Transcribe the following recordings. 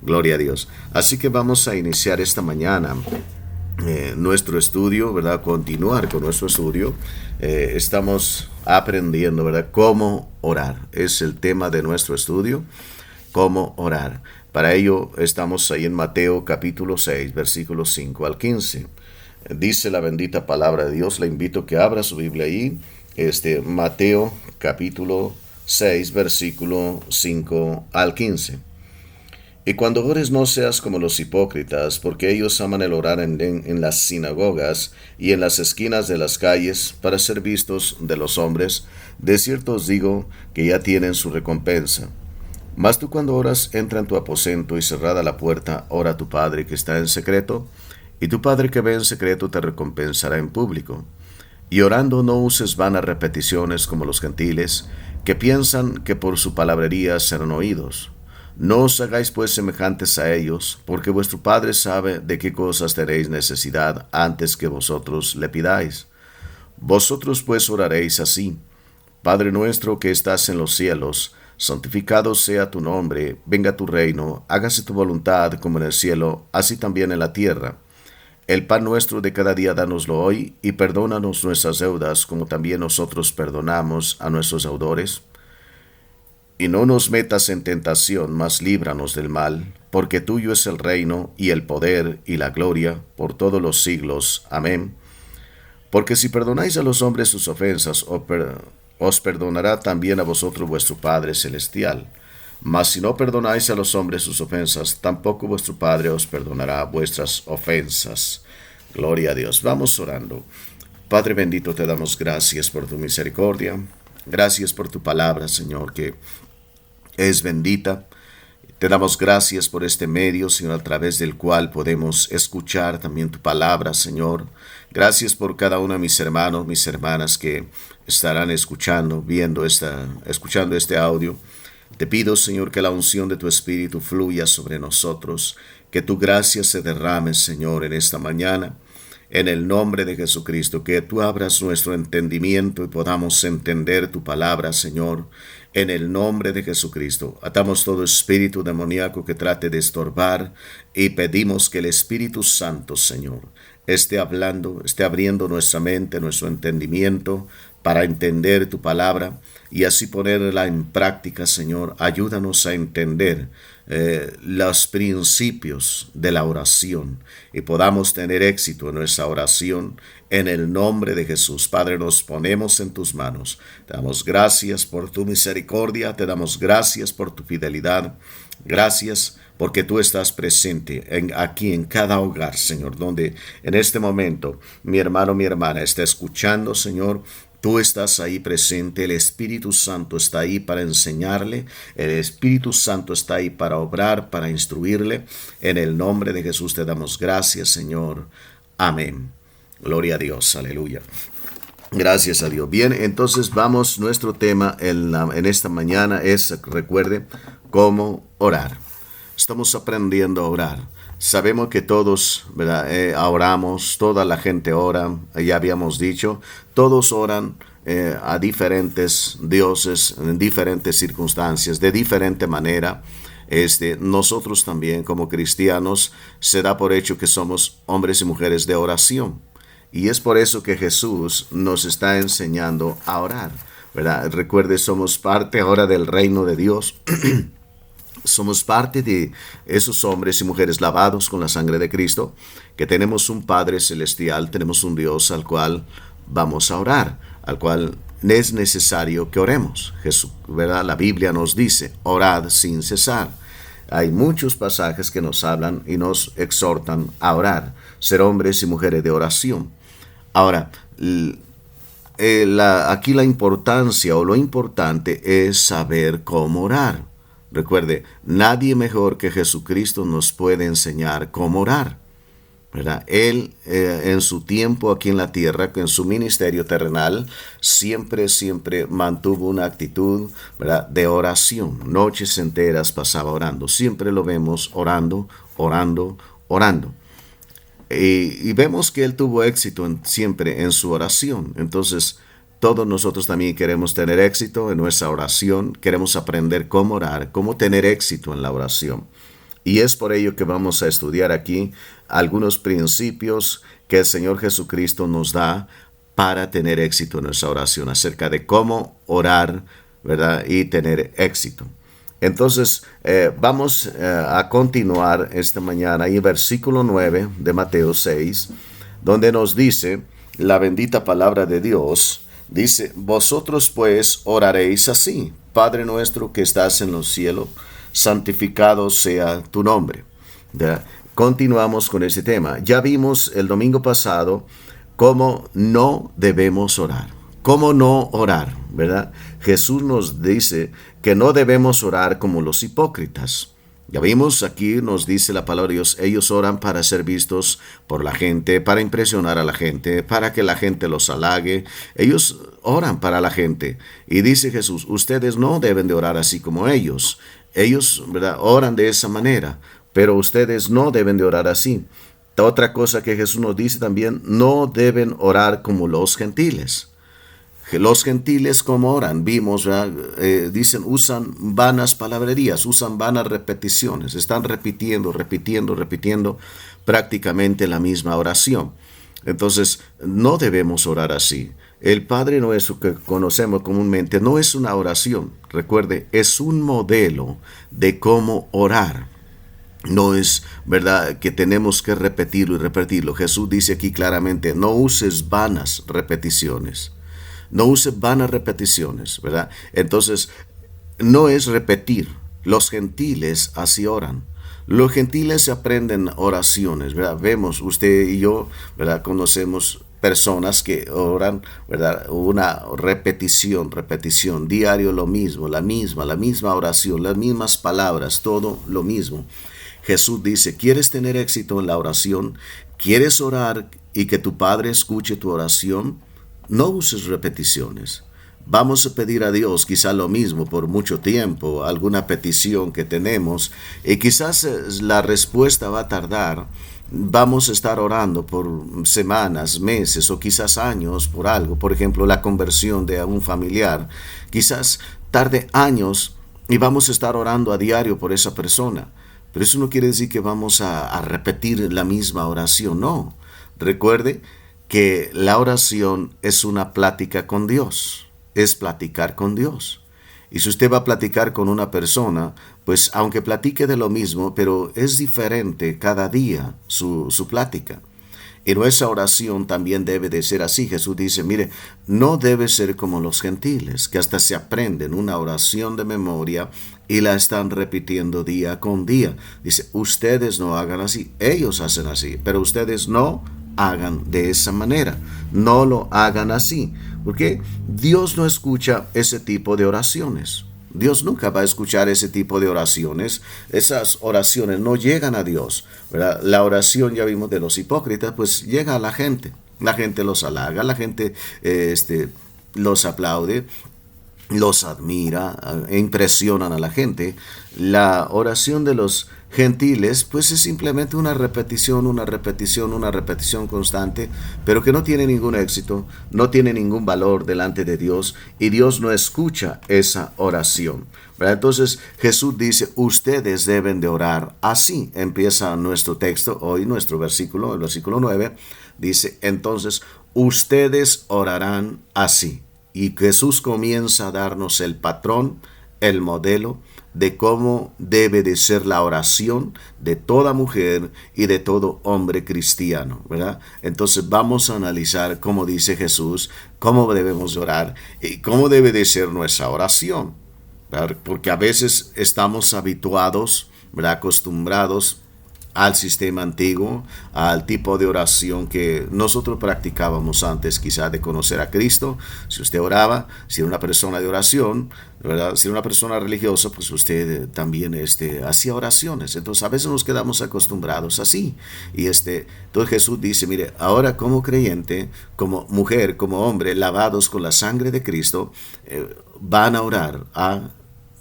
Gloria a Dios. Así que vamos a iniciar esta mañana nuestro estudio, ¿verdad? Continuar con nuestro estudio. Estamos aprendiendo, ¿verdad? Cómo orar. Es el tema de nuestro estudio, cómo orar. Para ello estamos ahí en Mateo capítulo 6, versículos 5 al 15. Dice la bendita palabra de Dios. Le invito a que abra su Biblia ahí. Mateo capítulo 6, versículo 5 al 15. Y cuando ores no seas como los hipócritas, porque ellos aman el orar en las sinagogas y en las esquinas de las calles para ser vistos de los hombres. De cierto os digo que ya tienen su recompensa. Mas tú cuando oras, entra en tu aposento y cerrada la puerta, ora a tu Padre que está en secreto, y tu Padre que ve en secreto te recompensará en público. Y orando no uses vanas repeticiones como los gentiles, que piensan que por su palabrería serán oídos. No os hagáis pues semejantes a ellos, porque vuestro Padre sabe de qué cosas tenéis necesidad antes que vosotros le pidáis. Vosotros pues oraréis así: Padre nuestro que estás en los cielos, santificado sea tu nombre, venga tu reino, hágase tu voluntad como en el cielo, así también en la tierra. El pan nuestro de cada día dánoslo hoy, y perdónanos nuestras deudas, como también nosotros perdonamos a nuestros deudores. Y no nos metas en tentación, mas líbranos del mal, porque tuyo es el reino, y el poder, y la gloria, por todos los siglos. Amén. Porque si perdonáis a los hombres sus ofensas, os perdonará también a vosotros vuestro Padre Celestial. Mas si no perdonáis a los hombres sus ofensas, tampoco vuestro Padre os perdonará vuestras ofensas. Gloria a Dios. Vamos orando. Padre bendito, te damos gracias por tu misericordia. Gracias por tu palabra, Señor, que es bendita. Te damos gracias por este medio, Señor, a través del cual podemos escuchar también tu palabra, Señor. Gracias por cada uno de mis hermanos, mis hermanas que estarán escuchando, escuchando este audio. Te pido, Señor, que la unción de tu Espíritu fluya sobre nosotros, que tu gracia se derrame, Señor, en esta mañana. En el nombre de Jesucristo, que tú abras nuestro entendimiento y podamos entender tu palabra, Señor. En el nombre de Jesucristo, atamos todo espíritu demoníaco que trate de estorbar y pedimos que el Espíritu Santo, Señor, esté hablando, esté abriendo nuestra mente, nuestro entendimiento para entender tu palabra y así ponerla en práctica, Señor. Ayúdanos a entender los principios de la oración y podamos tener éxito en nuestra oración en el nombre de Jesús. Padre, nos ponemos en tus manos. Te damos gracias por tu misericordia, te damos gracias por tu fidelidad. Gracias porque tú estás presente aquí en cada hogar, Señor, donde en este momento mi hermano, mi hermana está escuchando, Señor. Tú estás ahí presente, el Espíritu Santo está ahí para enseñarle, el Espíritu Santo está ahí para obrar, para instruirle. En el nombre de Jesús te damos gracias, Señor. Amén. Gloria a Dios, aleluya. Gracias a Dios. Bien, entonces vamos, nuestro tema en esta mañana es, recuerde, cómo orar. Estamos aprendiendo a orar. Sabemos que todos, ¿verdad? Oramos, toda la gente ora, ya habíamos dicho, todos oran a diferentes dioses, en diferentes circunstancias, de diferente manera. Nosotros también como cristianos se da por hecho que somos hombres y mujeres de oración. Y es por eso que Jesús nos está enseñando a orar, ¿verdad? Recuerde, somos parte ahora del reino de Dios. Somos parte de esos hombres y mujeres lavados con la sangre de Cristo, que tenemos un Padre Celestial, tenemos un Dios al cual vamos a orar, al cual es necesario que oremos. Jesús, ¿verdad? La Biblia nos dice, orad sin cesar. Hay muchos pasajes que nos hablan y nos exhortan a orar, ser hombres y mujeres de oración. Ahora, aquí la importancia o lo importante es saber cómo orar. Recuerde, nadie mejor que Jesucristo nos puede enseñar cómo orar, ¿verdad? Él en su tiempo aquí en la tierra, en su ministerio terrenal, siempre mantuvo una actitud, ¿verdad?, de oración. Noches enteras pasaba orando. Siempre lo vemos orando, orando, orando. Y vemos que él tuvo éxito siempre en su oración. Entonces, todos nosotros también queremos tener éxito en nuestra oración, queremos aprender cómo orar, cómo tener éxito en la oración. Y es por ello que vamos a estudiar aquí algunos principios que el Señor Jesucristo nos da para tener éxito en nuestra oración, acerca de cómo orar, ¿verdad? Y tener éxito. Entonces, vamos a continuar esta mañana en el versículo 9 de Mateo 6, donde nos dice la bendita palabra de Dios. Dice, vosotros pues oraréis así: Padre nuestro que estás en los cielos, santificado sea tu nombre. ¿Ya? Continuamos con este tema. Ya vimos el domingo pasado cómo no debemos orar. ¿Cómo no orar? ¿Verdad? Jesús nos dice que no debemos orar como los hipócritas. Ya vimos aquí, nos dice la palabra de Dios, ellos oran para ser vistos por la gente, para impresionar a la gente, para que la gente los halague. Ellos oran para la gente. Y dice Jesús, ustedes no deben de orar así como ellos. Ellos, ¿verdad?, oran de esa manera, pero ustedes no deben de orar así. Otra cosa que Jesús nos dice también, no deben orar como los gentiles. Los gentiles, como oran, vimos, dicen, usan vanas palabrerías, usan vanas repeticiones, están repitiendo prácticamente la misma oración. Entonces, no debemos orar así. El Padre Nuestro que conocemos comúnmente no es una oración, recuerde, es un modelo de cómo orar. No es verdad que tenemos que repetirlo y repetirlo. Jesús dice aquí claramente, no uses vanas repeticiones. No use vanas repeticiones, ¿verdad? Entonces, no es repetir. Los gentiles así oran. Los gentiles aprenden oraciones, ¿verdad? Vemos, usted y yo, ¿verdad?, conocemos personas que oran, ¿verdad?, una repetición, diario lo mismo, la misma oración, las mismas palabras, todo lo mismo. Jesús dice, ¿quieres tener éxito en la oración? ¿Quieres orar y que tu Padre escuche tu oración? No uses repeticiones. Vamos a pedir a Dios quizá lo mismo por mucho tiempo, alguna petición que tenemos, y quizás la respuesta va a tardar. Vamos a estar orando por semanas, meses o quizás años por algo. Por ejemplo, la conversión de un familiar. Quizás tarde años y vamos a estar orando a diario por esa persona. Pero eso no quiere decir que vamos a repetir la misma oración, no. Recuerde que la oración es una plática con Dios, es platicar con Dios. Y si usted va a platicar con una persona, pues aunque platique de lo mismo, pero es diferente cada día su plática. Y nuestra oración también debe de ser así. Jesús dice, mire, no debe ser como los gentiles, que hasta se aprenden una oración de memoria y la están repitiendo día con día. Dice, ustedes no hagan así, ellos hacen así, pero ustedes no hagan de esa manera, no lo hagan así, porque Dios no escucha ese tipo de oraciones. Dios nunca va a escuchar ese tipo de oraciones. Esas oraciones no llegan a Dios, ¿verdad? La oración, ya vimos, de los hipócritas, pues llega a la gente. La gente los halaga, la gente los aplaude, los admira, impresionan a la gente. La oración de los gentiles, pues es simplemente una repetición constante, pero que no tiene ningún éxito, no tiene ningún valor delante de Dios, y Dios no escucha esa oración, ¿verdad? Entonces Jesús dice, ustedes deben de orar así. Empieza nuestro texto hoy, nuestro versículo, el versículo 9, dice, entonces ustedes orarán así. Y Jesús comienza a darnos el patrón, el modelo de cómo debe de ser la oración de toda mujer y de todo hombre cristiano, ¿verdad? Entonces vamos a analizar cómo dice Jesús, cómo debemos orar y cómo debe de ser nuestra oración, ¿verdad? Porque a veces estamos habituados, ¿verdad?, acostumbrados al sistema antiguo, al tipo de oración que nosotros practicábamos antes quizá de conocer a Cristo. Si usted oraba, si era una persona de oración, ¿verdad?, si era una persona religiosa, pues usted también hacía oraciones. Entonces a veces nos quedamos acostumbrados así. Y entonces Jesús dice, mire, ahora como creyente, como mujer, como hombre, lavados con la sangre de Cristo, van a orar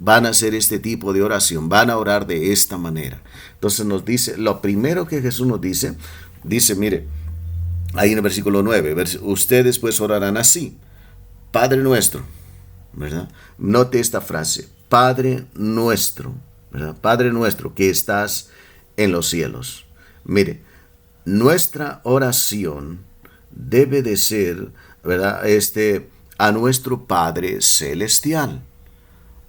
van a hacer este tipo de oración, van a orar de esta manera. Entonces nos dice, lo primero que Jesús nos dice, mire, ahí en el versículo 9, ustedes pues orarán así, Padre nuestro, ¿verdad? Note esta frase, Padre nuestro, ¿verdad? Padre nuestro que estás en los cielos. Mire, nuestra oración debe de ser, ¿verdad? A nuestro Padre celestial.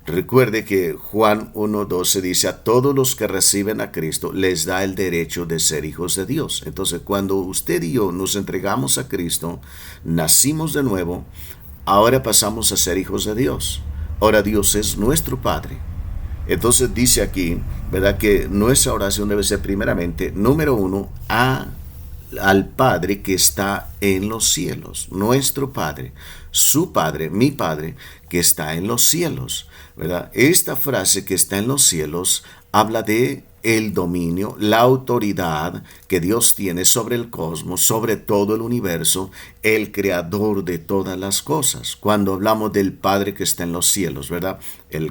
Recuerde que Juan 1:12 dice, a todos los que reciben a Cristo les da el derecho de ser hijos de Dios. Entonces, cuando usted y yo nos entregamos a Cristo, nacimos de nuevo, ahora pasamos a ser hijos de Dios. Ahora Dios es nuestro Padre. Entonces dice aquí, ¿verdad?, que nuestra oración debe ser primeramente, número uno, al Padre que está en los cielos, nuestro Padre, su Padre, mi Padre, que está en los cielos, ¿verdad? Esta frase que está en los cielos habla de el dominio, la autoridad que Dios tiene sobre el cosmos, sobre todo el universo, el creador de todas las cosas. Cuando hablamos del Padre que está en los cielos, ¿verdad?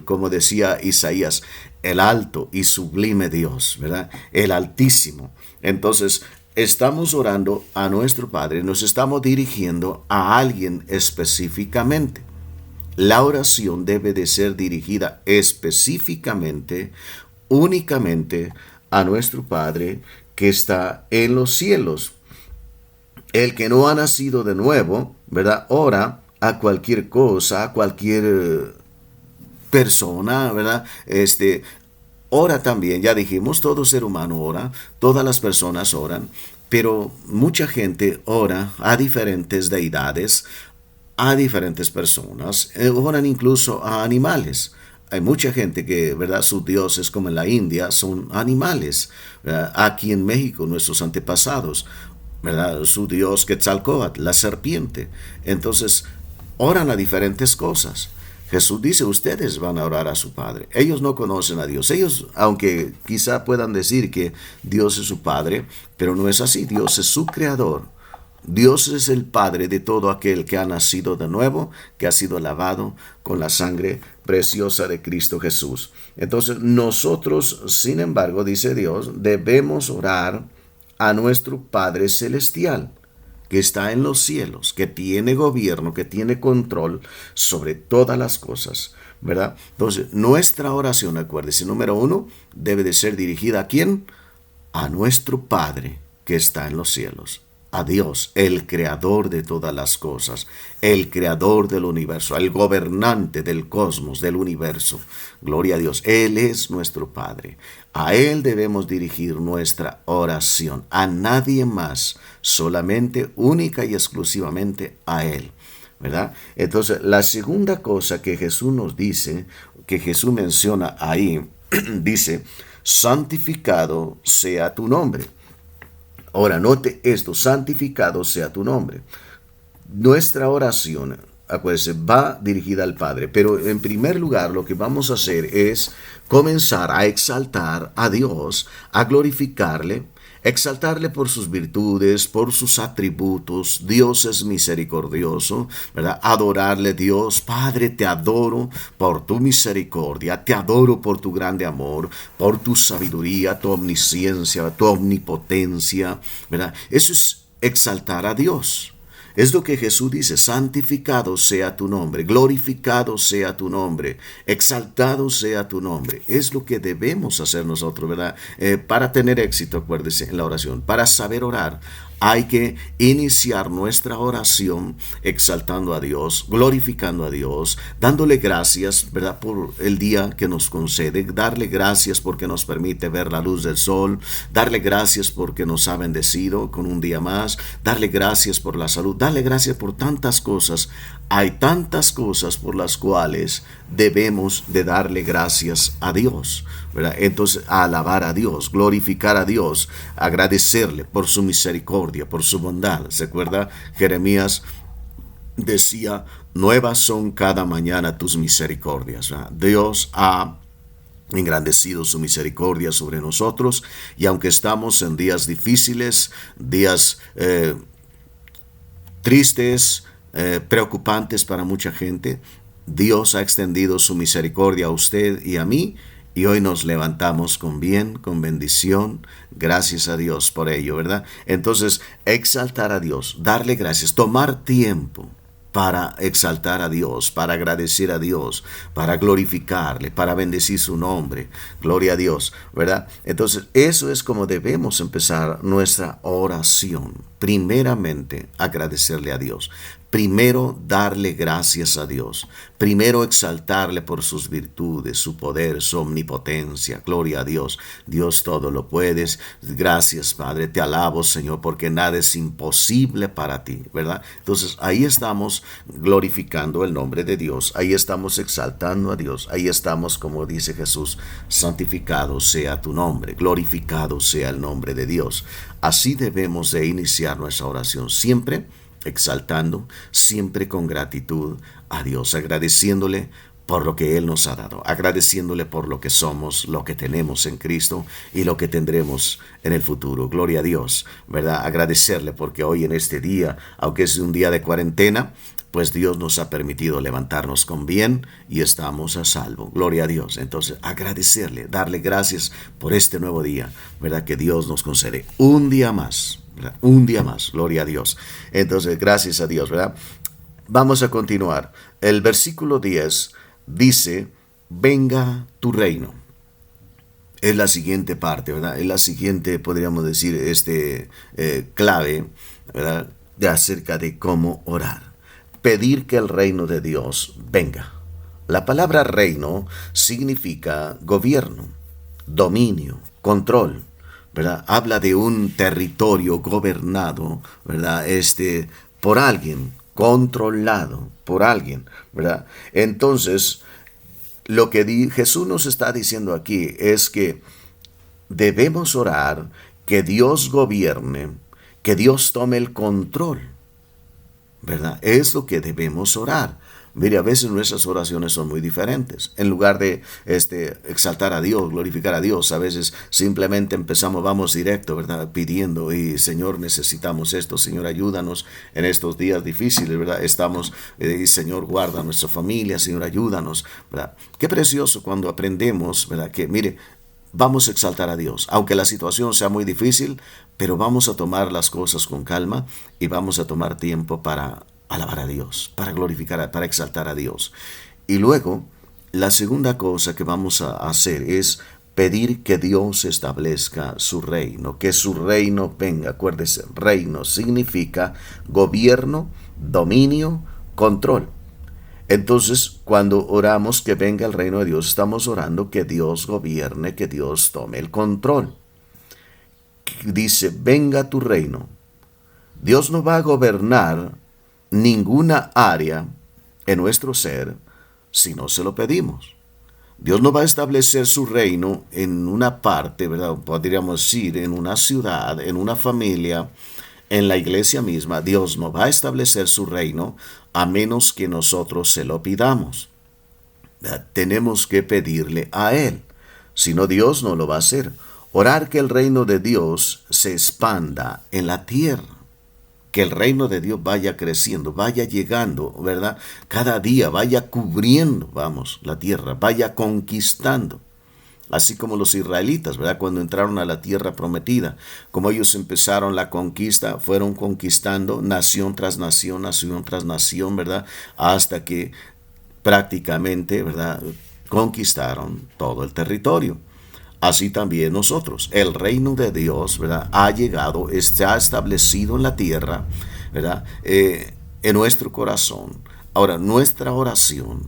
Como decía Isaías, el alto y sublime Dios, ¿verdad? El Altísimo. Entonces, estamos orando a nuestro Padre, nos estamos dirigiendo a alguien específicamente. La oración debe de ser dirigida específicamente, únicamente a nuestro Padre que está en los cielos. El que no ha nacido de nuevo, ¿verdad?, ora a cualquier cosa, a cualquier persona, ¿verdad? Ora también, ya dijimos, todo ser humano ora, todas las personas oran, pero mucha gente ora a diferentes deidades, a diferentes personas, oran incluso a animales. Hay mucha gente que, ¿verdad?, sus dioses, como en la India, son animales. ¿Verdad? Aquí en México, nuestros antepasados, ¿verdad?, su dios Quetzalcóatl, la serpiente. Entonces, oran a diferentes cosas. Jesús dice, ustedes van a orar a su Padre. Ellos no conocen a Dios. Ellos, aunque quizá puedan decir que Dios es su Padre, pero no es así. Dios es su creador. Dios es el Padre de todo aquel que ha nacido de nuevo, que ha sido lavado con la sangre preciosa de Cristo Jesús. Entonces nosotros, sin embargo, dice Dios, debemos orar a nuestro Padre Celestial, que está en los cielos, que tiene gobierno, que tiene control sobre todas las cosas, ¿verdad? Entonces, nuestra oración, acuérdese, número uno, debe de ser dirigida ¿a quién? A nuestro Padre, que está en los cielos. A Dios, el creador de todas las cosas, el creador del universo, el gobernante del cosmos, del universo. Gloria a Dios, Él es nuestro Padre. A Él debemos dirigir nuestra oración, a nadie más, solamente, única y exclusivamente a Él, ¿verdad? Entonces, la segunda cosa que Jesús nos dice, que Jesús menciona ahí, dice, santificado sea tu nombre. Ahora, note esto, santificado sea tu nombre. Nuestra oración, acuérdense, va dirigida al Padre, pero en primer lugar lo que vamos a hacer es comenzar a exaltar a Dios, a glorificarle, exaltarle por sus virtudes, por sus atributos. Dios es misericordioso, ¿verdad? Adorarle, Dios, Padre, te adoro por tu misericordia, te adoro por tu grande amor, por tu sabiduría, tu omnisciencia, tu omnipotencia, ¿verdad? Eso es exaltar a Dios. Es lo que Jesús dice, santificado sea tu nombre, glorificado sea tu nombre, exaltado sea tu nombre. Es lo que debemos hacer nosotros, ¿verdad? Para tener éxito, acuérdese, en la oración, para saber orar, hay que iniciar nuestra oración exaltando a Dios, glorificando a Dios, dándole gracias, ¿verdad?, por el día que nos concede, darle gracias porque nos permite ver la luz del sol, darle gracias porque nos ha bendecido con un día más, darle gracias por la salud, darle gracias por tantas cosas. Hay tantas cosas por las cuales debemos de darle gracias a Dios, ¿verdad? Entonces, a alabar a Dios, glorificar a Dios, agradecerle por su misericordia, por su bondad. ¿Se acuerda? Jeremías decía, nuevas son cada mañana tus misericordias, ¿verdad? Dios ha engrandecido su misericordia sobre nosotros, y aunque estamos en días difíciles, días tristes, preocupantes para mucha gente, Dios ha extendido su misericordia a usted y a mí, y hoy nos levantamos con bien, con bendición. Gracias a Dios por ello, ¿verdad? Entonces, exaltar a Dios, darle gracias, tomar tiempo, para exaltar a Dios, para agradecer a Dios, para glorificarle, para bendecir su nombre. Gloria a Dios, ¿verdad? Entonces, eso es como debemos empezar nuestra oración. Primeramente, agradecerle a Dios. Primero, darle gracias a Dios. Primero, exaltarle por sus virtudes, su poder, su omnipotencia. Gloria a Dios. Dios todo lo puedes. Gracias, Padre. Te alabo, Señor, porque nada es imposible para ti, ¿verdad? Entonces, ahí estamos glorificando el nombre de Dios. Ahí estamos exaltando a Dios. Ahí estamos, como dice Jesús, santificado sea tu nombre. Glorificado sea el nombre de Dios. Así debemos de iniciar nuestra oración. Siempre exaltando, siempre con gratitud a Dios, agradeciéndole por lo que Él nos ha dado, agradeciéndole por lo que somos, lo que tenemos en Cristo y lo que tendremos en el futuro. Gloria a Dios, ¿verdad? Agradecerle porque hoy en este día, aunque es un día de cuarentena, pues Dios nos ha permitido levantarnos con bien y estamos a salvo. Gloria a Dios. Entonces, agradecerle, darle gracias por este nuevo día, ¿verdad? Que Dios nos concede un día más. ¿Verdad? Un día más, gloria a Dios. Entonces, gracias a Dios, ¿verdad? Vamos a continuar. El versículo 10 dice, venga tu reino. Es la siguiente parte, ¿verdad? Es la siguiente, podríamos decir, clave, ¿verdad? De acerca de cómo orar. Pedir que el reino de Dios venga. La palabra reino significa gobierno, dominio, control, ¿verdad? Habla de un territorio gobernado, ¿verdad? Por alguien, controlado por alguien, ¿verdad? Entonces, lo que Jesús nos está diciendo aquí es que debemos orar que Dios gobierne, que Dios tome el control, ¿verdad? Es lo que debemos orar. Mire, a veces nuestras oraciones son muy diferentes. En lugar de exaltar a Dios, glorificar a Dios, a veces simplemente vamos directo, ¿verdad? Pidiendo, y Señor, necesitamos esto, Señor, ayúdanos en estos días difíciles, ¿verdad? Y Señor, guarda a nuestra familia, Señor, ayúdanos, ¿verdad? Qué precioso cuando aprendemos, ¿verdad? Que, mire, vamos a exaltar a Dios, aunque la situación sea muy difícil, pero vamos a tomar las cosas con calma y vamos a tomar tiempo para alabar a Dios, para glorificar, para exaltar a Dios. Y luego, la segunda cosa que vamos a hacer es pedir que Dios establezca su reino, que su reino venga. Acuérdese, reino significa gobierno, dominio, control. Entonces, cuando oramos que venga el reino de Dios, estamos orando que Dios gobierne, que Dios tome el control. Dice, venga tu reino. Dios no va a gobernar ninguna área en nuestro ser si no se lo pedimos. Dios no va a establecer su reino en una parte, ¿verdad? Podríamos decir, en una ciudad, en una familia, en la iglesia misma. Dios no va a establecer su reino a menos que nosotros se lo pidamos. Tenemos que pedirle a Él. Si no, Dios no lo va a hacer. Orar que el reino de Dios se expanda en la tierra. Que el reino de Dios vaya creciendo, vaya llegando, ¿verdad? Cada día vaya cubriendo, la tierra, vaya conquistando. Así como los israelitas, ¿verdad? Cuando entraron a la tierra prometida, como ellos empezaron la conquista, fueron conquistando nación tras nación, ¿verdad? Hasta que prácticamente, ¿verdad? Conquistaron todo el territorio. Así también nosotros, el reino de Dios, ¿verdad? Ha llegado, está establecido en la tierra, ¿verdad? En nuestro corazón. Ahora, nuestra oración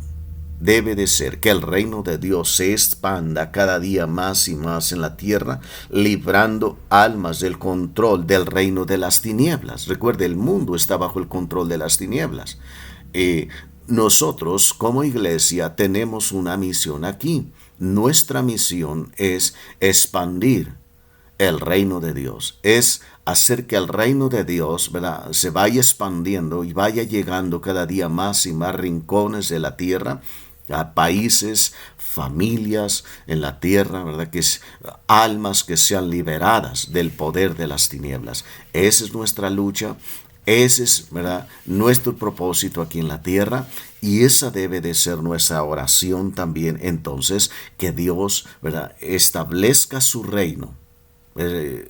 debe de ser que el reino de Dios se expanda cada día más y más en la tierra, librando almas del control del reino de las tinieblas. Recuerde, el mundo está bajo el control de las tinieblas. Nosotros, como iglesia, tenemos una misión aquí. Nuestra misión es expandir el reino de Dios, es hacer que el reino de Dios, ¿verdad?, se vaya expandiendo y vaya llegando cada día más y más rincones de la tierra, a países, familias en la tierra, ¿verdad?, que almas que sean liberadas del poder de las tinieblas. Esa es nuestra lucha. Ese es, ¿verdad?, nuestro propósito aquí en la tierra, y esa debe de ser nuestra oración también. Entonces, que Dios, ¿verdad?, establezca su reino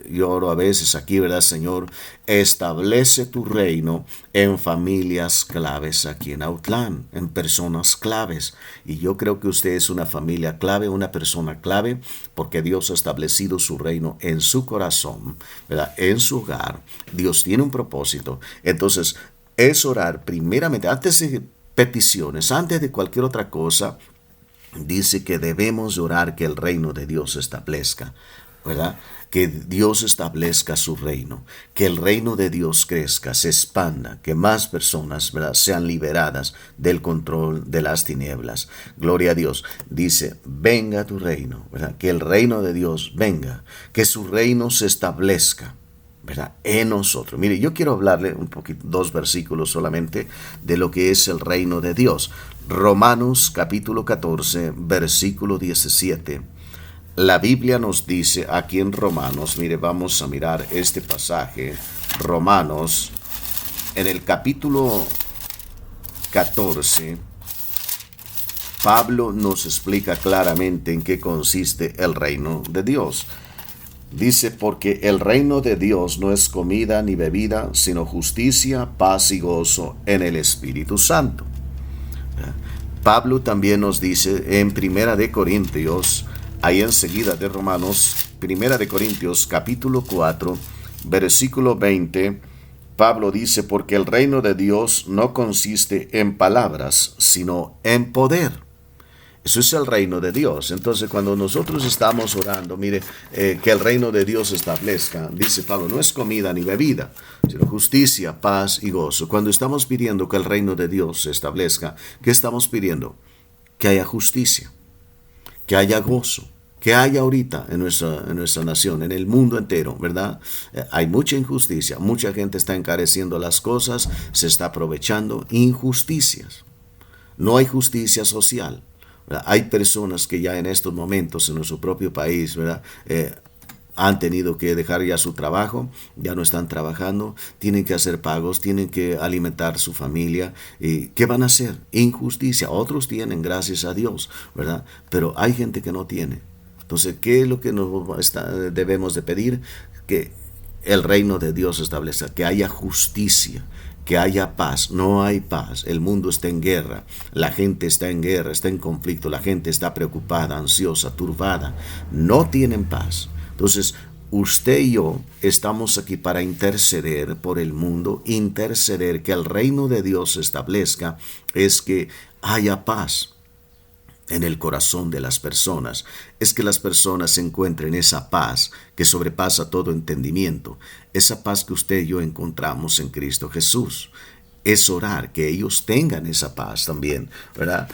Yo oro a veces aquí, ¿verdad, Señor? Establece tu reino en familias claves aquí en Autlán, en personas claves. Y yo creo que usted es una familia clave, una persona clave, porque Dios ha establecido su reino en su corazón, ¿verdad? En su hogar. Dios tiene un propósito. Entonces, es orar primeramente, antes de peticiones, antes de cualquier otra cosa, dice que debemos orar que el reino de Dios se establezca, ¿verdad? Que Dios establezca su reino, que el reino de Dios crezca, se expanda, que más personas, ¿verdad?, sean liberadas del control de las tinieblas. Gloria a Dios. Dice, venga tu reino, ¿verdad? Que el reino de Dios venga, que su reino se establezca, ¿verdad?, en nosotros. Mire, yo quiero hablarle un poquito, 2 versículos solamente, de lo que es el reino de Dios. Romanos capítulo 14, versículo 17. La Biblia nos dice aquí en Romanos, mire, vamos a mirar este pasaje. Romanos, en el capítulo 14, Pablo nos explica claramente en qué consiste el reino de Dios. Dice, porque el reino de Dios no es comida ni bebida, sino justicia, paz y gozo en el Espíritu Santo. Pablo también nos dice en Primera de Corintios, ahí enseguida de Romanos, Primera de Corintios capítulo 4, versículo 20, Pablo dice, porque el reino de Dios no consiste en palabras, sino en poder. Eso es el reino de Dios. Entonces, cuando nosotros estamos orando, mire, que el reino de Dios se establezca, dice Pablo, no es comida ni bebida, sino justicia, paz y gozo. Cuando estamos pidiendo que el reino de Dios se establezca, ¿qué estamos pidiendo? Que haya justicia, que haya gozo, que haya ahorita en nuestra nación, en el mundo entero, ¿verdad? Hay mucha injusticia, mucha gente está encareciendo las cosas, se está aprovechando, injusticias. No hay justicia social. ¿Verdad? Hay personas que ya en estos momentos en nuestro propio país, ¿verdad?, han tenido que dejar ya su trabajo, ya no están trabajando, tienen que hacer pagos, tienen que alimentar su familia. ¿Y qué van a hacer? Injusticia. Otros tienen, gracias a Dios, ¿verdad? Pero hay gente que no tiene. Entonces, ¿qué es lo que debemos de pedir? Que el reino de Dios se establezca, que haya justicia, que haya paz. No hay paz, el mundo está en guerra, la gente está en guerra, está en conflicto, la gente está preocupada, ansiosa, turbada, no tienen paz. Entonces, usted y yo estamos aquí para interceder por el mundo, interceder que el reino de Dios se establezca, es que haya paz en el corazón de las personas, es que las personas encuentren esa paz que sobrepasa todo entendimiento, esa paz que usted y yo encontramos en Cristo Jesús. Es orar que ellos tengan esa paz también, ¿verdad?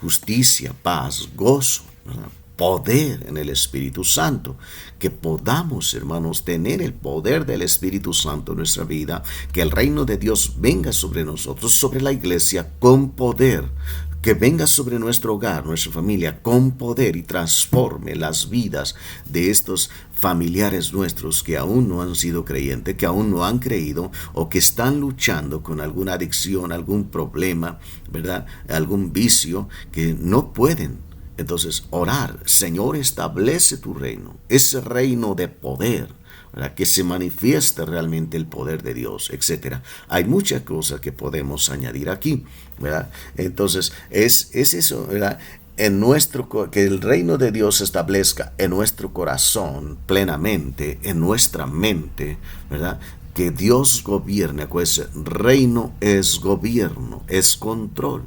Justicia, paz, gozo, ¿verdad?, poder en el Espíritu Santo, que podamos, hermanos, tener el poder del Espíritu Santo en nuestra vida, que el reino de Dios venga sobre nosotros, sobre la iglesia, con poder, que venga sobre nuestro hogar, nuestra familia, con poder y transforme las vidas de estos familiares nuestros que aún no han sido creyentes, que aún no han creído o que están luchando con alguna adicción, algún problema, ¿verdad?, algún vicio, que no pueden. Entonces, orar, Señor, establece tu reino, ese reino de poder, ¿verdad?, que se manifieste realmente el poder de Dios, etcétera. Hay muchas cosas que podemos añadir aquí, ¿verdad? Entonces, es eso, ¿verdad?, que el reino de Dios se establezca en nuestro corazón plenamente, en nuestra mente, ¿verdad? Que Dios gobierne, pues reino es gobierno, es control.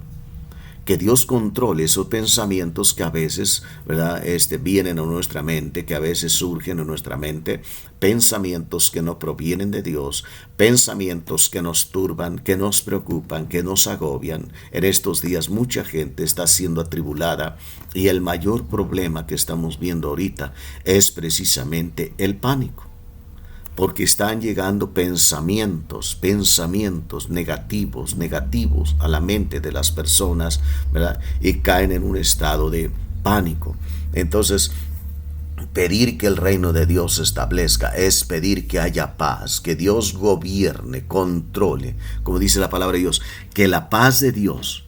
Que Dios controle esos pensamientos que a veces, ¿verdad?, vienen a nuestra mente, que a veces surgen en nuestra mente, pensamientos que no provienen de Dios, pensamientos que nos turban, que nos preocupan, que nos agobian. En estos días mucha gente está siendo atribulada y el mayor problema que estamos viendo ahorita es precisamente el pánico. Porque están llegando pensamientos negativos a la mente de las personas, ¿verdad?, y caen en un estado de pánico. Entonces, pedir que el reino de Dios se establezca es pedir que haya paz, que Dios gobierne, controle, como dice la palabra de Dios, que la paz de Dios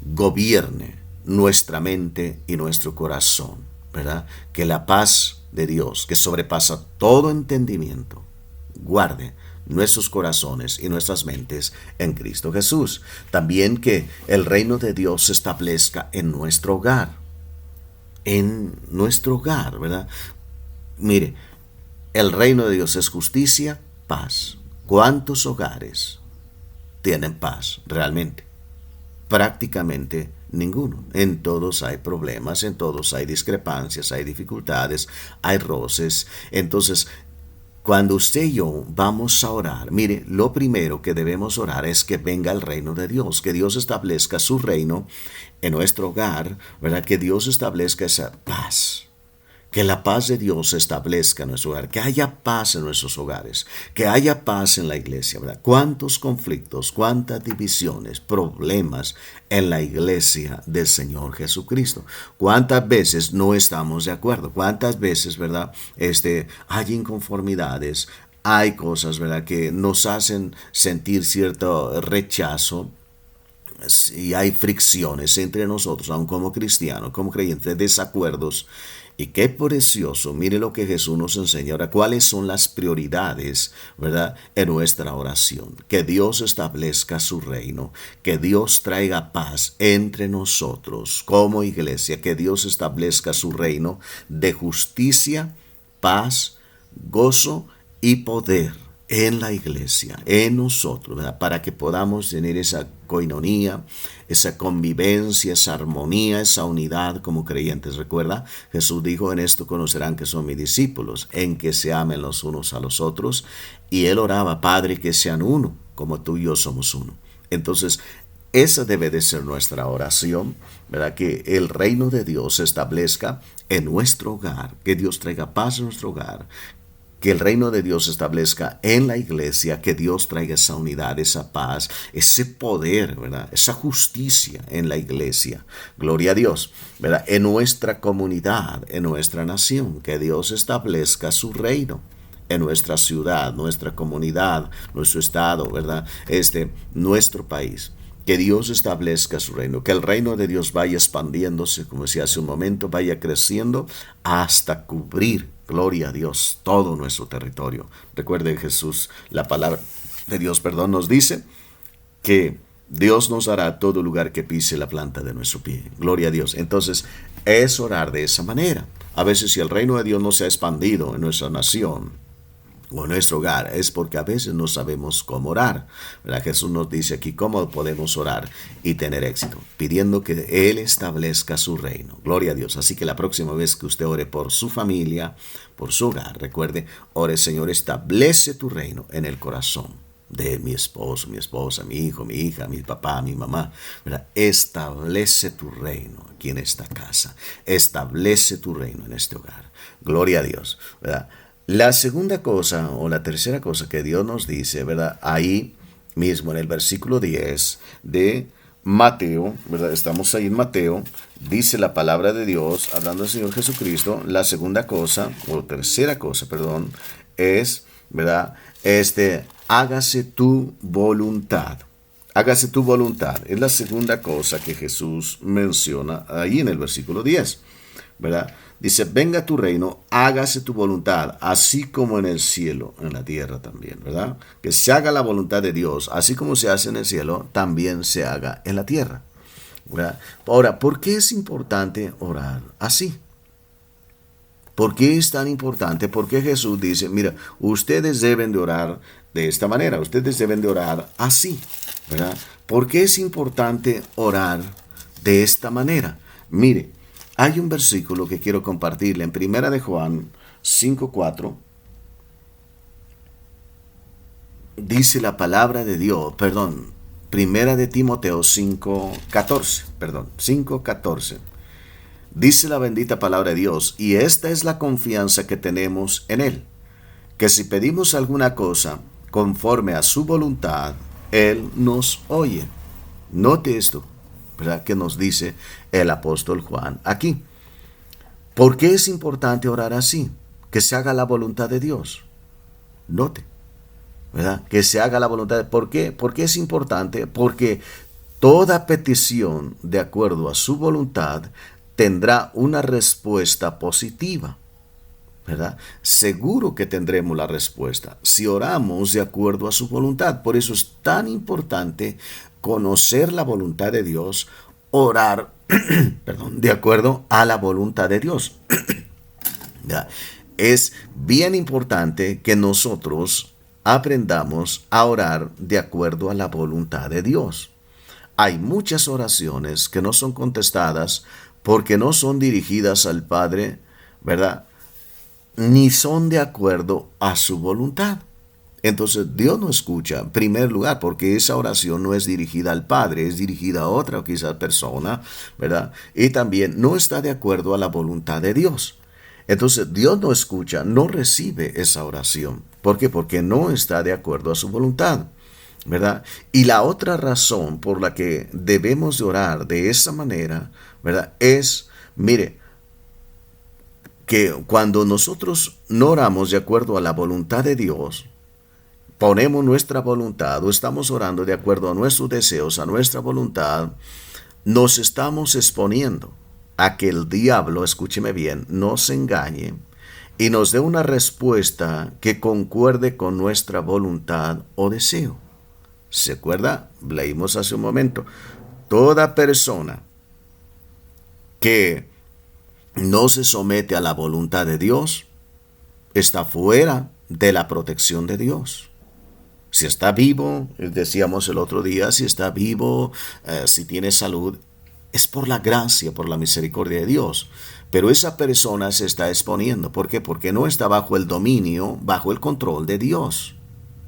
gobierne nuestra mente y nuestro corazón, ¿verdad? Que la paz de Dios, que sobrepasa todo entendimiento, guarde nuestros corazones y nuestras mentes en Cristo Jesús. También que el reino de Dios se establezca en nuestro hogar. En nuestro hogar, ¿verdad? Mire, el reino de Dios es justicia, paz. ¿Cuántos hogares tienen paz realmente? Prácticamente ninguno. En todos hay problemas, en todos hay discrepancias, hay dificultades, hay roces. Entonces, cuando usted y yo vamos a orar, mire, lo primero que debemos orar es que venga el reino de Dios, que Dios establezca su reino en nuestro hogar, ¿verdad? Que Dios establezca esa paz. Que la paz de Dios se establezca en nuestro hogar, que haya paz en nuestros hogares, que haya paz en la iglesia, ¿verdad? ¿Cuántos conflictos, cuántas divisiones, problemas en la iglesia del Señor Jesucristo? ¿Cuántas veces no estamos de acuerdo? ¿Cuántas veces, verdad, hay inconformidades, hay cosas, verdad, que nos hacen sentir cierto rechazo? Y hay fricciones entre nosotros, aun como cristianos, como creyentes, desacuerdos. Y qué precioso, mire lo que Jesús nos enseña ahora, cuáles son las prioridades, ¿verdad?, en nuestra oración. Que Dios establezca su reino, que Dios traiga paz entre nosotros como iglesia, que Dios establezca su reino de justicia, paz, gozo y poder en la iglesia, en nosotros, ¿verdad? Para que podamos tener esa coinonía, esa convivencia, esa armonía, esa unidad como creyentes. Recuerda, Jesús dijo: en esto conocerán que son mis discípulos, en que se amen los unos a los otros. Y Él oraba: Padre, que sean uno, como tú y yo somos uno. Entonces, esa debe de ser nuestra oración, ¿verdad? Que el reino de Dios se establezca en nuestro hogar, que Dios traiga paz en nuestro hogar, que el reino de Dios se establezca en la iglesia, que Dios traiga esa unidad, esa paz, ese poder, ¿verdad? Esa justicia en la iglesia. Gloria a Dios, ¿verdad? En nuestra comunidad, en nuestra nación, que Dios establezca su reino en nuestra ciudad, nuestra comunidad, nuestro estado, ¿verdad? Nuestro país. Que Dios establezca su reino, que el reino de Dios vaya expandiéndose, como decía hace un momento, vaya creciendo hasta cubrir, gloria a Dios, todo nuestro territorio. Recuerde, Jesús, la palabra de Dios, nos dice que Dios nos dará todo lugar que pise la planta de nuestro pie. Gloria a Dios. Entonces, es orar de esa manera. A veces, si el reino de Dios no se ha expandido en nuestra nación o en nuestro hogar, es porque a veces no sabemos cómo orar, ¿verdad? Jesús nos dice aquí cómo podemos orar y tener éxito, pidiendo que Él establezca su reino. Gloria a Dios. Así que la próxima vez que usted ore por su familia, por su hogar, recuerde, ore: Señor, establece tu reino en el corazón de mi esposo, mi esposa, mi hijo, mi hija, mi papá, mi mamá, ¿verdad? Establece tu reino aquí en esta casa, establece tu reino en este hogar. Gloria a Dios, ¿verdad? La segunda cosa o la tercera cosa que Dios nos dice, ¿verdad? Ahí mismo en el versículo 10 de Mateo, ¿verdad? Estamos ahí en Mateo, dice la palabra de Dios, hablando del Señor Jesucristo. La segunda cosa, o tercera cosa, perdón, es, ¿verdad? Hágase tu voluntad. Hágase tu voluntad. Es la segunda cosa que Jesús menciona ahí en el versículo 10, ¿verdad? Dice: venga tu reino, hágase tu voluntad, así como en el cielo, en la tierra también, ¿verdad? Que se haga la voluntad de Dios, así como se hace en el cielo, también se haga en la tierra, ¿verdad? Ahora, ¿por qué es importante orar así? ¿Por qué es tan importante? Porque Jesús dice: mira, ustedes deben de orar de esta manera, ustedes deben de orar así, ¿verdad? ¿Por qué es importante orar de esta manera? Mire, hay un versículo que quiero compartirle en Primera de Juan 5:4. Dice la palabra de Dios, Primera de Timoteo 5:14. Dice la bendita palabra de Dios: y esta es la confianza que tenemos en Él, que si pedimos alguna cosa conforme a su voluntad, Él nos oye. Note esto, ¿verdad?, que nos dice el apóstol Juan aquí. ¿Por qué es importante orar así? Que se haga la voluntad de Dios. Note, ¿verdad?, que se haga la voluntad. ¿Por qué? ¿Por qué es importante? Porque toda petición de acuerdo a su voluntad tendrá una respuesta positiva. ¿verdad? Seguro que tendremos la respuesta si oramos de acuerdo a su voluntad. Por eso es tan importante conocer la voluntad de Dios, orar, perdón, de acuerdo a la voluntad de Dios. ¿Ya? Es bien importante que nosotros aprendamos a orar de acuerdo a la voluntad de Dios. Hay muchas oraciones que no son contestadas porque no son dirigidas al Padre, ¿verdad? Ni son de acuerdo a su voluntad. Entonces Dios no escucha, en primer lugar, porque esa oración no es dirigida al Padre, es dirigida a otra o quizás persona, ¿verdad? Y también no está de acuerdo a la voluntad de Dios. Entonces Dios no escucha, no recibe esa oración. ¿Por qué? Porque no está de acuerdo a su voluntad, ¿verdad? Y la otra razón por la que debemos de orar de esa manera, ¿verdad? Es, mire, que cuando nosotros no oramos de acuerdo a la voluntad de Dios, ponemos nuestra voluntad o estamos orando de acuerdo a nuestros deseos, a nuestra voluntad, nos estamos exponiendo a que el diablo, escúcheme bien, nos engañe y nos dé una respuesta que concuerde con nuestra voluntad o deseo. ¿Se acuerda? Leímos hace un momento. Toda persona que no se somete a la voluntad de Dios está fuera de la protección de Dios. Si está vivo, decíamos el otro día, si está vivo, si tiene salud, es por la gracia, por la misericordia de Dios. Pero esa persona se está exponiendo. ¿Por qué? Porque no está bajo el dominio, bajo el control de Dios.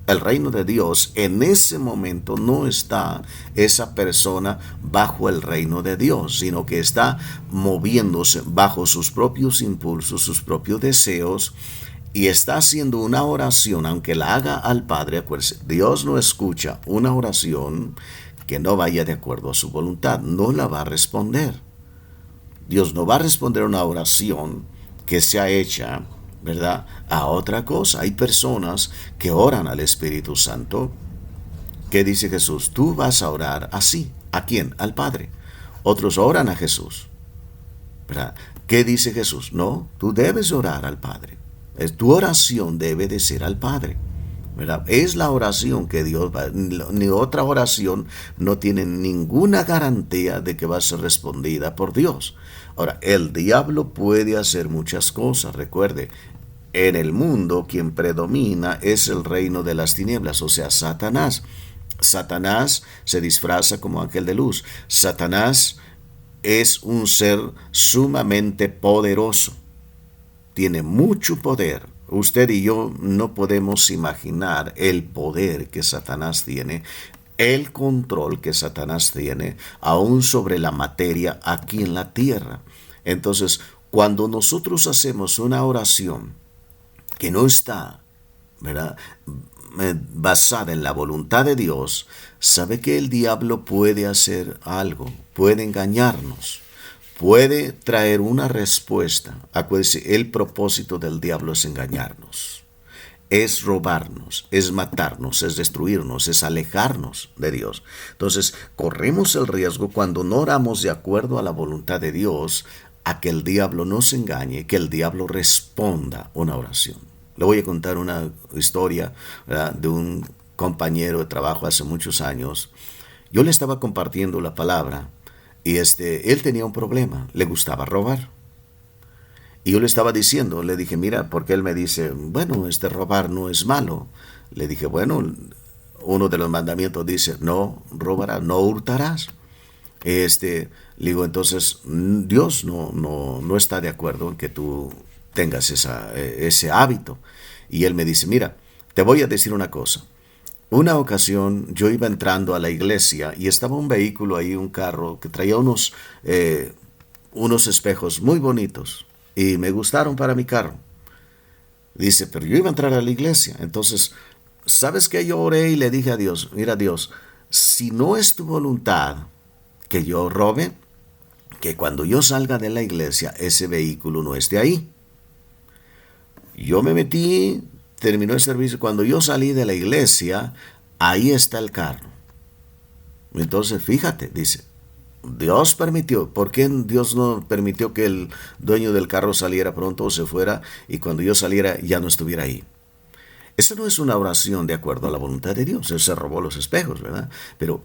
El reino de Dios, en ese momento no está esa persona bajo el reino de Dios, sino que está moviéndose bajo sus propios impulsos, sus propios deseos, y está haciendo una oración, aunque la haga al Padre. Acuérdense, Dios no escucha una oración que no vaya de acuerdo a su voluntad, no la va a responder. Dios no va a responder una oración que sea hecha, ¿verdad?, a otra cosa. Hay personas que oran al Espíritu Santo. ¿Qué dice Jesús? Tú vas a orar así. ¿A quién? Al Padre. Otros oran a Jesús, ¿verdad? ¿Qué dice Jesús? No, tú debes orar al Padre. Tu oración debe de ser al Padre, ¿verdad? Es la oración que Dios va, ni otra oración no tiene ninguna garantía de que va a ser respondida por Dios. Ahora, el diablo puede hacer muchas cosas, recuerde. En el mundo quien predomina es el reino de las tinieblas, o sea, Satanás. Satanás se disfraza como ángel de luz. Satanás es un ser sumamente poderoso. Tiene mucho poder. Usted y yo no podemos imaginar el poder que Satanás tiene, el control que Satanás tiene, aún sobre la materia aquí en la tierra. Entonces, cuando nosotros hacemos una oración que no está, ¿verdad?, basada en la voluntad de Dios, sabe que el diablo puede hacer algo, puede engañarnos, puede traer una respuesta. Acuérdense, el propósito del diablo es engañarnos, es robarnos, es matarnos, es destruirnos, es alejarnos de Dios. Entonces, corremos el riesgo cuando no oramos de acuerdo a la voluntad de Dios, a que el diablo nos engañe, que el diablo responda una oración. Le voy a contar una historia, ¿verdad?, de un compañero de trabajo hace muchos años. Yo le estaba compartiendo la palabra y él tenía un problema, le gustaba robar. Y yo le estaba diciendo, le dije, mira, porque él me dice, bueno, robar no es malo. Le dije, bueno, uno de los mandamientos dice, no robarás, no hurtarás. Le digo, entonces, Dios no está de acuerdo en que tú tengas ese hábito. Y él me dice, mira, te voy a decir una cosa. Una ocasión yo iba entrando a la iglesia y estaba un vehículo ahí, un carro, que traía unos espejos muy bonitos y me gustaron para mi carro. Dice, pero yo iba a entrar a la iglesia. Entonces, ¿sabes qué? Yo oré y le dije a Dios, mira Dios, si no es tu voluntad que yo robe, que cuando yo salga de la iglesia ese vehículo no esté ahí. Yo me metí, terminó el servicio. Cuando yo salí de la iglesia, ahí está el carro. Entonces, fíjate, dice, Dios permitió. ¿Por qué Dios no permitió que el dueño del carro saliera pronto o se fuera y cuando yo saliera ya no estuviera ahí? Esa no es una oración de acuerdo a la voluntad de Dios. Él se robó los espejos, ¿verdad? Pero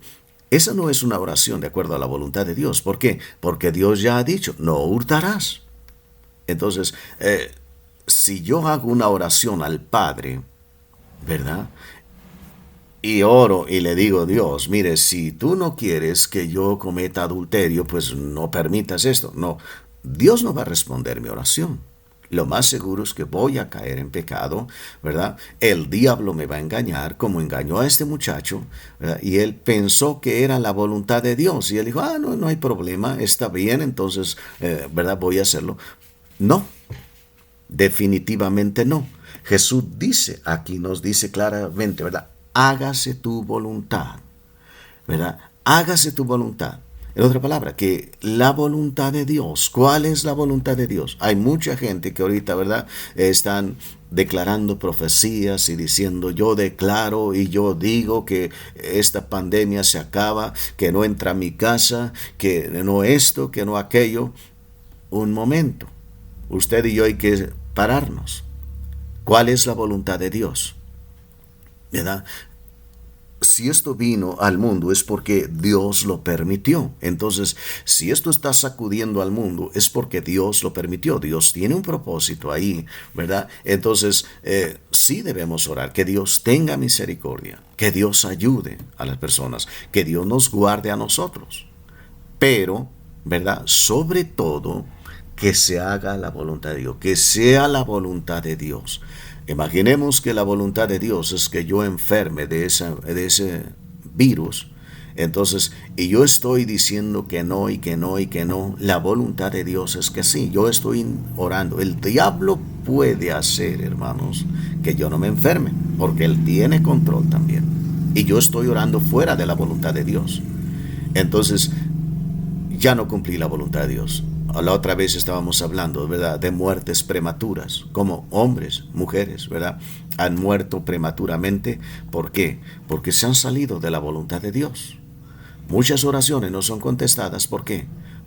esa no es una oración de acuerdo a la voluntad de Dios. ¿Por qué? Porque Dios ya ha dicho, no hurtarás. Entonces, si yo hago una oración al Padre, ¿verdad? Y oro y le digo, Dios, mire, si tú no quieres que yo cometa adulterio, pues no permitas esto. No, Dios no va a responder mi oración. Lo más seguro es que voy a caer en pecado, ¿verdad? El diablo me va a engañar como engañó a este muchacho, ¿verdad? Y él pensó que era la voluntad de Dios. Y él dijo, no, no hay problema, está bien, entonces, ¿verdad? Voy a hacerlo. No, definitivamente no. Jesús dice, aquí nos dice claramente, ¿verdad? Hágase tu voluntad, ¿verdad? Hágase tu voluntad. En otra palabra, que la voluntad de Dios. ¿Cuál es la voluntad de Dios? Hay mucha gente que ahorita, ¿verdad? Están declarando profecías y diciendo yo declaro y yo digo que esta pandemia se acaba, que no entra a mi casa, que no esto, que no aquello. Un momento. Usted y yo hay que pararnos. ¿Cuál es la voluntad de Dios? ¿Verdad? Si esto vino al mundo es porque Dios lo permitió. Entonces, si esto está sacudiendo al mundo es porque Dios lo permitió. Dios tiene un propósito ahí, ¿verdad? Entonces, sí debemos orar, que Dios tenga misericordia, que Dios ayude a las personas, que Dios nos guarde a nosotros. Pero, ¿verdad? Sobre todo, que se haga la voluntad de Dios, que sea la voluntad de Dios. Imaginemos que la voluntad de Dios es que yo enferme de ese virus. Entonces, y yo estoy diciendo que no y que no y que no. La voluntad de Dios es que sí. Yo estoy orando. El diablo puede hacer, hermanos, que yo no me enferme, porque él tiene control también. Y yo estoy orando fuera de la voluntad de Dios. Entonces, ya no cumplí la voluntad de Dios. La otra vez estábamos hablando, ¿verdad?, de muertes prematuras, como hombres, mujeres, ¿verdad?, han muerto prematuramente. ¿Por qué? Porque se han salido de la voluntad de Dios. Muchas oraciones no son contestadas. ¿Por qué?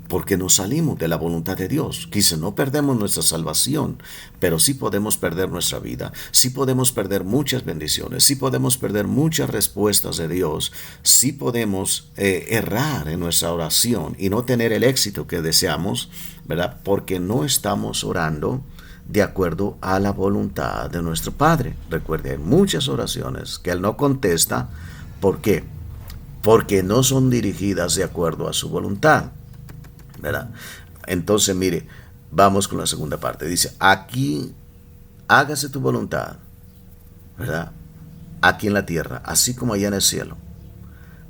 Porque nos salimos de la voluntad de Dios. Quizá no perdemos nuestra salvación, pero sí podemos perder nuestra vida, sí podemos perder muchas bendiciones, sí podemos perder muchas respuestas de Dios, sí podemos errar en nuestra oración y no tener el éxito que deseamos, ¿verdad? Porque no estamos orando de acuerdo a la voluntad de nuestro Padre. Recuerde, hay muchas oraciones que Él no contesta. ¿Por qué? Porque no son dirigidas de acuerdo a su voluntad, ¿verdad? Entonces, mire, vamos con la segunda parte. Dice, aquí hágase tu voluntad, ¿verdad? Aquí en la tierra, así como allá en el cielo.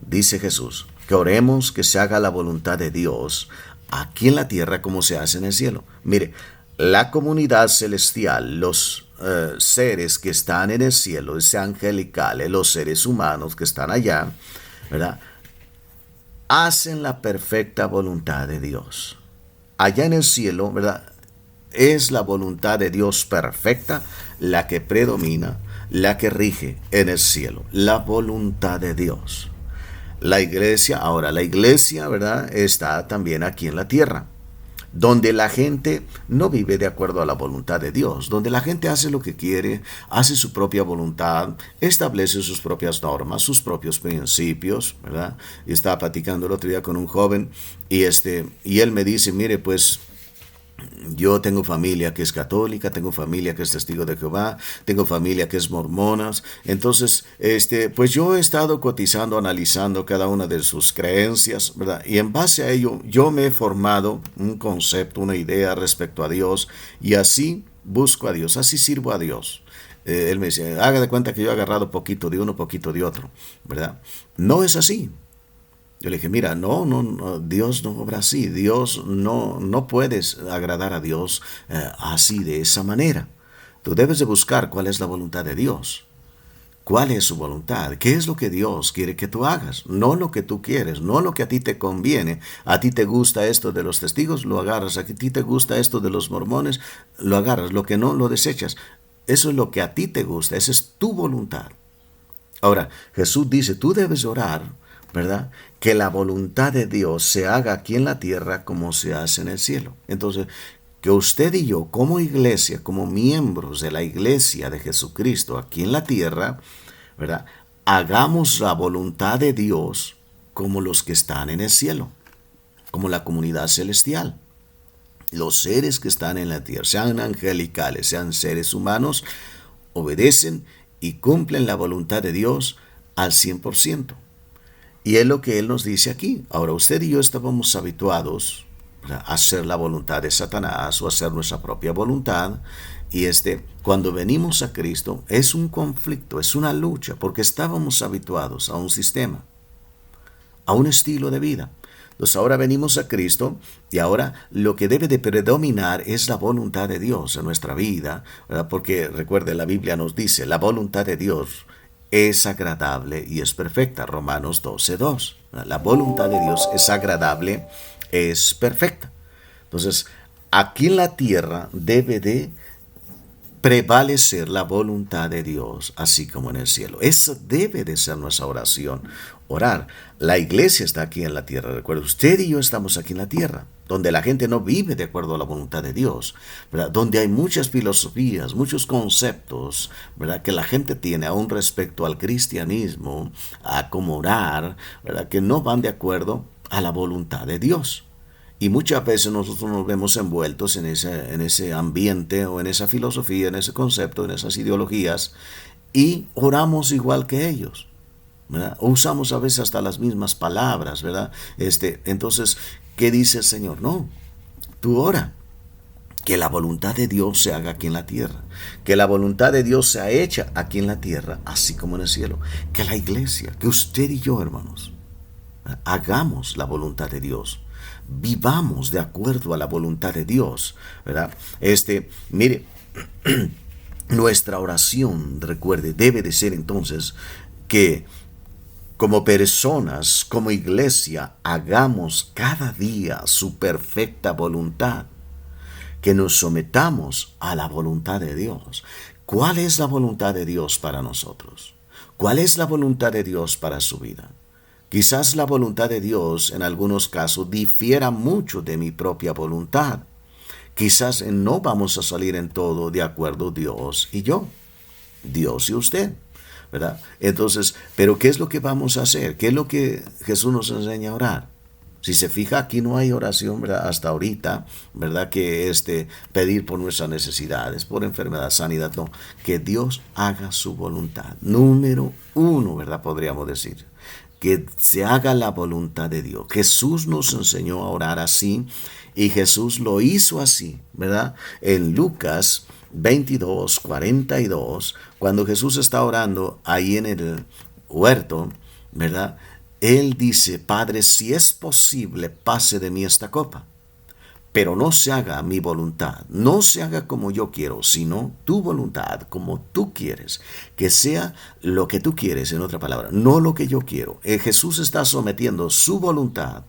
Dice Jesús, que oremos que se haga la voluntad de Dios aquí en la tierra como se hace en el cielo. Mire, la comunidad celestial, los seres que están en el cielo, ese angelicales, los seres humanos que están allá, ¿verdad?, hacen la perfecta voluntad de Dios. Allá en el cielo, ¿verdad?, es la voluntad de Dios perfecta la que predomina, la que rige en el cielo. La voluntad de Dios. La iglesia, ¿verdad?, está también aquí en la tierra, donde la gente no vive de acuerdo a la voluntad de Dios, donde la gente hace lo que quiere, hace su propia voluntad, establece sus propias normas, sus propios principios, ¿verdad? Y estaba platicando el otro día con un joven y él me dice, mire, pues yo tengo familia que es católica, tengo familia que es testigo de Jehová, tengo familia que es mormonas. Entonces, pues yo he estado cotizando, analizando cada una de sus creencias, ¿verdad? Y en base a ello, yo me he formado un concepto, una idea respecto a Dios, y así busco a Dios, así sirvo a Dios. Él me dice, haga de cuenta que yo he agarrado poquito de uno, poquito de otro, ¿verdad? No es así. Yo le dije, mira, no, Dios no obra así. Dios no puedes agradar a Dios así, de esa manera. Tú debes de buscar cuál es la voluntad de Dios. ¿Cuál es su voluntad? ¿Qué es lo que Dios quiere que tú hagas? No lo que tú quieres, no lo que a ti te conviene. A ti te gusta esto de los testigos, lo agarras. A ti te gusta esto de los mormones, lo agarras. Lo que no, lo desechas. Eso es lo que a ti te gusta, esa es tu voluntad. Ahora, Jesús dice, tú debes orar ¿verdad? Que la voluntad de Dios se haga aquí en la tierra como se hace en el cielo. Entonces, que usted y yo, como iglesia, como miembros de la iglesia de Jesucristo aquí en la tierra, ¿verdad? Hagamos la voluntad de Dios como los que están en el cielo, como la comunidad celestial. Los seres que están en la tierra, sean angelicales, sean seres humanos, obedecen y cumplen la voluntad de Dios al 100%. Y es lo que Él nos dice aquí. Ahora, usted y yo estábamos habituados a hacer la voluntad de Satanás o hacer nuestra propia voluntad. Y cuando venimos a Cristo, es un conflicto, es una lucha, porque estábamos habituados a un sistema, a un estilo de vida. Entonces ahora venimos a Cristo y ahora lo que debe de predominar es la voluntad de Dios en nuestra vida, ¿verdad? Porque recuerde, la Biblia nos dice, la voluntad de Dios es agradable y es perfecta. Romanos 12:2. La voluntad de Dios es agradable, es perfecta. Entonces, aquí en la tierra debe de prevalecer la voluntad de Dios, así como en el cielo. Esa debe de ser nuestra oración. Orar. La iglesia está aquí en la tierra. Recuerda, usted y yo estamos aquí en la tierra, donde la gente no vive de acuerdo a la voluntad de Dios, ¿verdad? Donde hay muchas filosofías, muchos conceptos, ¿verdad? Que la gente tiene aún respecto al cristianismo, a cómo orar, ¿verdad? Que no van de acuerdo a la voluntad de Dios. Y muchas veces nosotros nos vemos envueltos en ese ambiente o en esa filosofía, en ese concepto, en esas ideologías, y oramos igual que ellos, ¿verdad? O usamos a veces hasta las mismas palabras, ¿verdad? Entonces, ¿qué dice el Señor? No, tú ora. Que la voluntad de Dios se haga aquí en la tierra. Que la voluntad de Dios sea hecha aquí en la tierra, así como en el cielo. Que la iglesia, que usted y yo, hermanos, hagamos la voluntad de Dios. Vivamos de acuerdo a la voluntad de Dios, ¿verdad? Mire, nuestra oración, recuerde, debe de ser entonces que como personas, como iglesia, hagamos cada día su perfecta voluntad, que nos sometamos a la voluntad de Dios. ¿Cuál es la voluntad de Dios para nosotros? ¿Cuál es la voluntad de Dios para su vida? Quizás la voluntad de Dios en algunos casos difiera mucho de mi propia voluntad. Quizás no vamos a salir en todo de acuerdo Dios y yo, Dios y usted, ¿verdad? Entonces, pero ¿qué es lo que vamos a hacer? ¿Qué es lo que Jesús nos enseña a orar? Si se fija, aquí no hay oración, ¿verdad? Hasta ahorita, ¿verdad? Que pedir por nuestras necesidades, por enfermedad, sanidad, no. Que Dios haga su voluntad. Número uno, ¿verdad? Podríamos decir. Que se haga la voluntad de Dios. Jesús nos enseñó a orar así y Jesús lo hizo así, ¿verdad? En Lucas 22:42, cuando Jesús está orando ahí en el huerto, ¿verdad? Él dice, Padre, si es posible, pase de mí esta copa. Pero no se haga mi voluntad, no se haga como yo quiero, sino tu voluntad, como tú quieres. Que sea lo que tú quieres, en otra palabra, no lo que yo quiero. Jesús está sometiendo su voluntad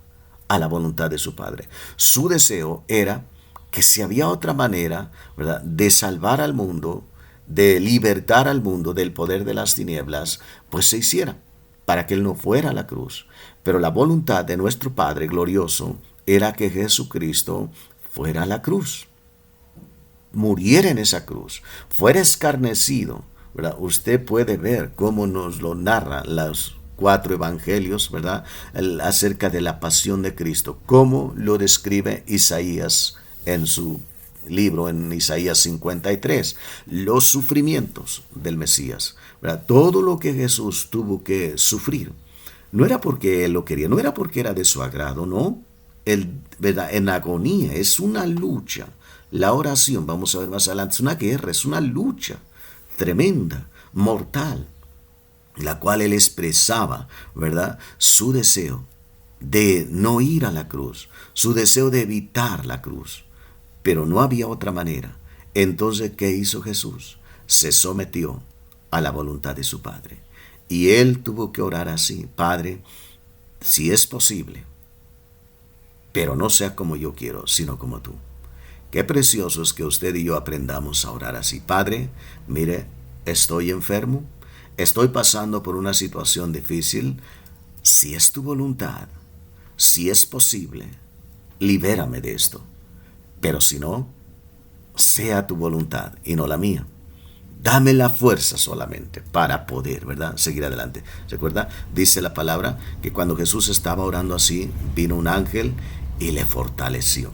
a la voluntad de su Padre. Su deseo era que si había otra manera, ¿verdad?, de salvar al mundo, de libertar al mundo del poder de las tinieblas, pues se hiciera, para que Él no fuera a la cruz. Pero la voluntad de nuestro Padre glorioso era que Jesucristo fuera a la cruz, muriera en esa cruz, fuera escarnecido, ¿verdad? Usted puede ver cómo nos lo narran los 4 evangelios, ¿verdad? Acerca de la pasión de Cristo, cómo lo describe Isaías en su libro, en Isaías 53, los sufrimientos del Mesías, ¿verdad? Todo lo que Jesús tuvo que sufrir, no era porque Él lo quería, no era porque era de su agrado, no. ¿Verdad? En agonía, es una lucha. La oración, vamos a ver más adelante, es una guerra, es una lucha tremenda, mortal, la cual Él expresaba, ¿verdad?, su deseo de no ir a la cruz, su deseo de evitar la cruz, pero no había otra manera. Entonces, ¿qué hizo Jesús? Se sometió a la voluntad de su Padre. Y Él tuvo que orar así, Padre, si es posible, pero no sea como yo quiero, sino como tú. Qué precioso es que usted y yo aprendamos a orar así. Padre, mire, estoy enfermo, estoy pasando por una situación difícil, si es tu voluntad, si es posible, libérame de esto. Pero si no, sea tu voluntad y no la mía. Dame la fuerza solamente para poder, ¿verdad? Seguir adelante. ¿Recuerda? Dice la palabra que cuando Jesús estaba orando así, vino un ángel y le fortaleció.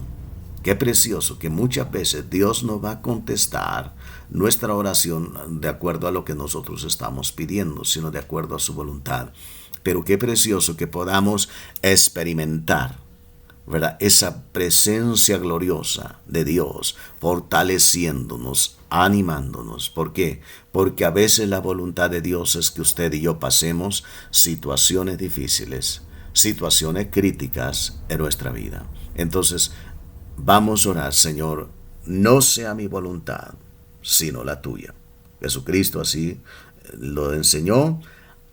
Qué precioso que muchas veces Dios no va a contestar nuestra oración de acuerdo a lo que nosotros estamos pidiendo, sino de acuerdo a su voluntad. Pero qué precioso que podamos experimentar, ¿verdad?, esa presencia gloriosa de Dios fortaleciéndonos, animándonos. ¿Por qué? Porque a veces la voluntad de Dios es que usted y yo pasemos situaciones difíciles, situaciones críticas en nuestra vida. Entonces, vamos a orar: Señor, no sea mi voluntad, sino la tuya. Jesucristo así lo enseñó,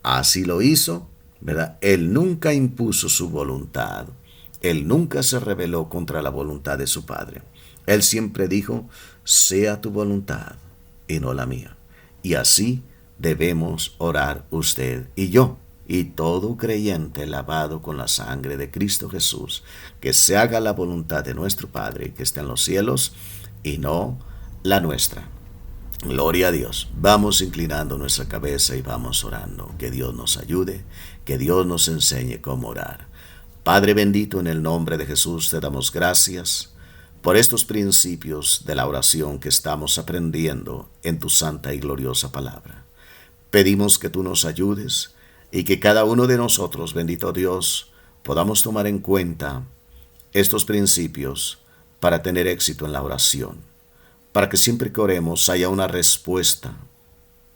así lo hizo, ¿verdad? Él nunca impuso su voluntad. Él nunca se rebeló contra la voluntad de su Padre. Él siempre dijo: sea tu voluntad y no la mía. Y así debemos orar usted y yo, y todo creyente lavado con la sangre de Cristo Jesús, que se haga la voluntad de nuestro Padre que está en los cielos y no la nuestra. Gloria a Dios. Vamos inclinando nuestra cabeza y vamos orando. Que Dios nos ayude, que Dios nos enseñe cómo orar. Padre bendito, en el nombre de Jesús te damos gracias por estos principios de la oración que estamos aprendiendo en tu santa y gloriosa palabra. Pedimos que tú nos ayudes y que cada uno de nosotros, bendito Dios, podamos tomar en cuenta estos principios para tener éxito en la oración, para que siempre que oremos haya una respuesta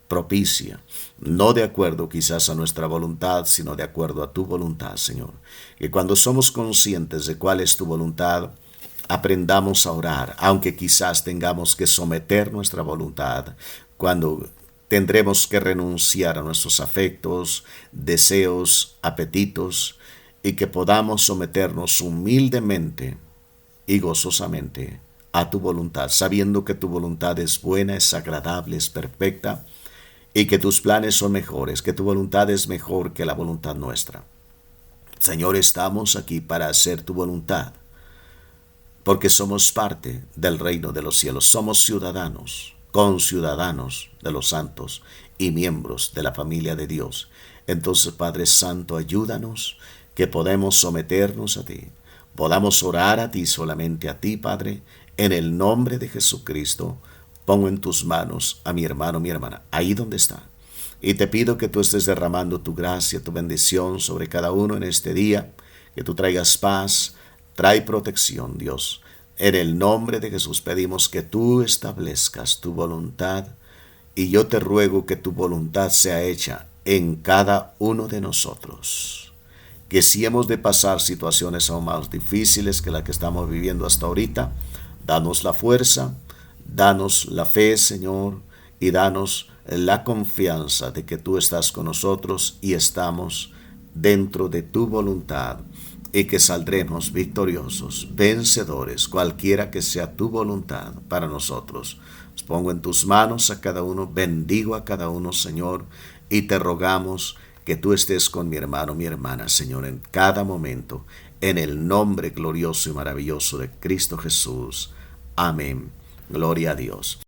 propicia, no de acuerdo quizás a nuestra voluntad, sino de acuerdo a tu voluntad, Señor. Que cuando somos conscientes de cuál es tu voluntad, aprendamos a orar, aunque quizás tengamos que someter nuestra voluntad, cuando tendremos que renunciar a nuestros afectos, deseos, apetitos, y que podamos someternos humildemente y gozosamente a tu voluntad, sabiendo que tu voluntad es buena, es agradable, es perfecta, y que tus planes son mejores, que tu voluntad es mejor que la voluntad nuestra. Señor, estamos aquí para hacer tu voluntad, porque somos parte del reino de los cielos, somos ciudadanos, conciudadanos de los santos y miembros de la familia de Dios. Entonces, Padre Santo, ayúdanos, que podemos someternos a ti, podamos orar a ti, solamente a ti, Padre, en el nombre de Jesucristo. Pongo en tus manos a mi hermano, mi hermana, ahí donde está. Y te pido que tú estés derramando tu gracia, tu bendición sobre cada uno en este día, que tú traigas paz, trae protección, Dios. En el nombre de Jesús pedimos que tú establezcas tu voluntad, y yo te ruego que tu voluntad sea hecha en cada uno de nosotros. Que si hemos de pasar situaciones aún más difíciles que las que estamos viviendo hasta ahorita, danos la fuerza, danos la fe, Señor, y danos la confianza de que tú estás con nosotros y estamos dentro de tu voluntad, y que saldremos victoriosos, vencedores, cualquiera que sea tu voluntad para nosotros. Os pongo en tus manos a cada uno, bendigo a cada uno, Señor, y te rogamos que tú estés con mi hermano, mi hermana, Señor, en cada momento, en el nombre glorioso y maravilloso de Cristo Jesús. Amén. Gloria a Dios.